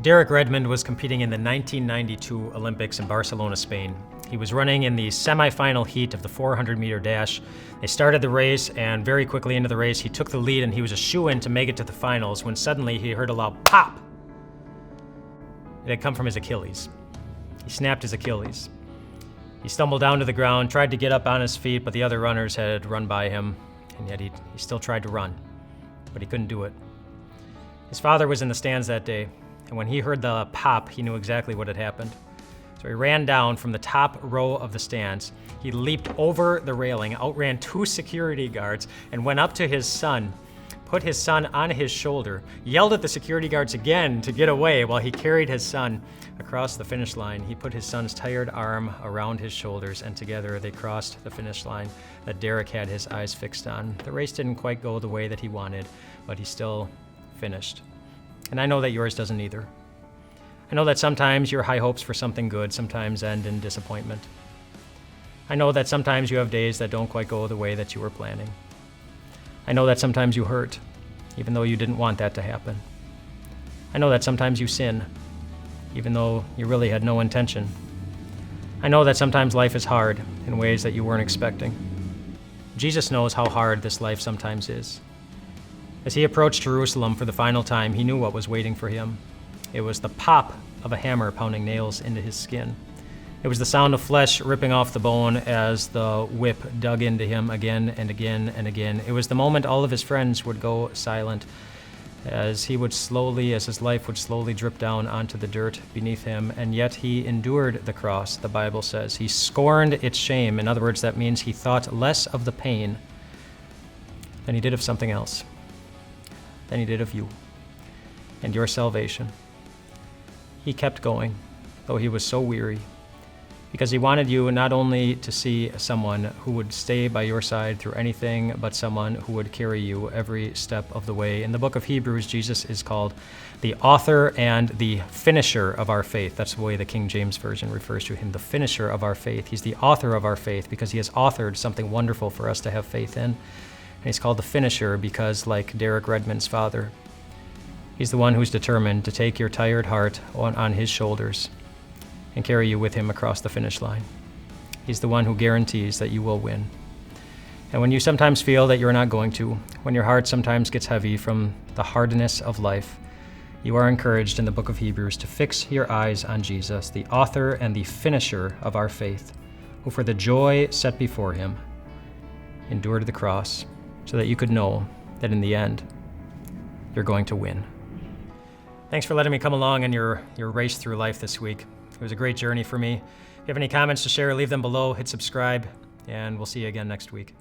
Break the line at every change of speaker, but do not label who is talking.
Derek Redmond was competing in the 1992 Olympics in Barcelona, Spain. He was running in the semifinal heat of the 400-meter dash. They started the race, and very quickly into the race, he took the lead and he was a shoo-in to make it to the finals when suddenly he heard a loud pop. It had come from his Achilles. He snapped his Achilles. He stumbled down to the ground, tried to get up on his feet, but the other runners had run by him, and yet he still tried to run, but he couldn't do it. His father was in the stands that day, and when he heard the pop, he knew exactly what had happened. So he ran down from the top row of the stands. He leaped over the railing, outran 2 security guards, and went up to his son, put his son on his shoulder, yelled at the security guards again to get away while he carried his son across the finish line. He put his son's tired arm around his shoulders, and together they crossed the finish line that Derek had his eyes fixed on. The race didn't quite go the way that he wanted, but he still finished. And I know that yours doesn't either. I know that sometimes your high hopes for something good sometimes end in disappointment. I know that sometimes you have days that don't quite go the way that you were planning. I know that sometimes you hurt, even though you didn't want that to happen. I know that sometimes you sin, even though you really had no intention. I know that sometimes life is hard in ways that you weren't expecting. Jesus knows how hard this life sometimes is. As he approached Jerusalem for the final time, he knew what was waiting for him. It was the pop of a hammer pounding nails into his skin. It was the sound of flesh ripping off the bone as the whip dug into him again and again and again. It was the moment all of his friends would go silent as his life would slowly drip down onto the dirt beneath him, and yet he endured the cross, the Bible says. He scorned its shame. In other words, that means he thought less of the pain than he did of something else, than he did of you and your salvation. He kept going, though he was so weary, because he wanted you not only to see someone who would stay by your side through anything, but someone who would carry you every step of the way. In the book of Hebrews, Jesus is called the author and the finisher of our faith. That's the way the King James Version refers to him, the finisher of our faith. He's the author of our faith because he has authored something wonderful for us to have faith in. And he's called the finisher because, like Derek Redmond's father, he's the one who's determined to take your tired heart on his shoulders and carry you with him across the finish line. He's the one who guarantees that you will win. And when you sometimes feel that you're not going to, when your heart sometimes gets heavy from the hardness of life, you are encouraged in the book of Hebrews to fix your eyes on Jesus, the author and the finisher of our faith, who for the joy set before him endured the cross so that you could know that in the end, you're going to win. Thanks for letting me come along on your race through life this week. It was a great journey for me. If you have any comments to share, leave them below, hit subscribe, and we'll see you again next week.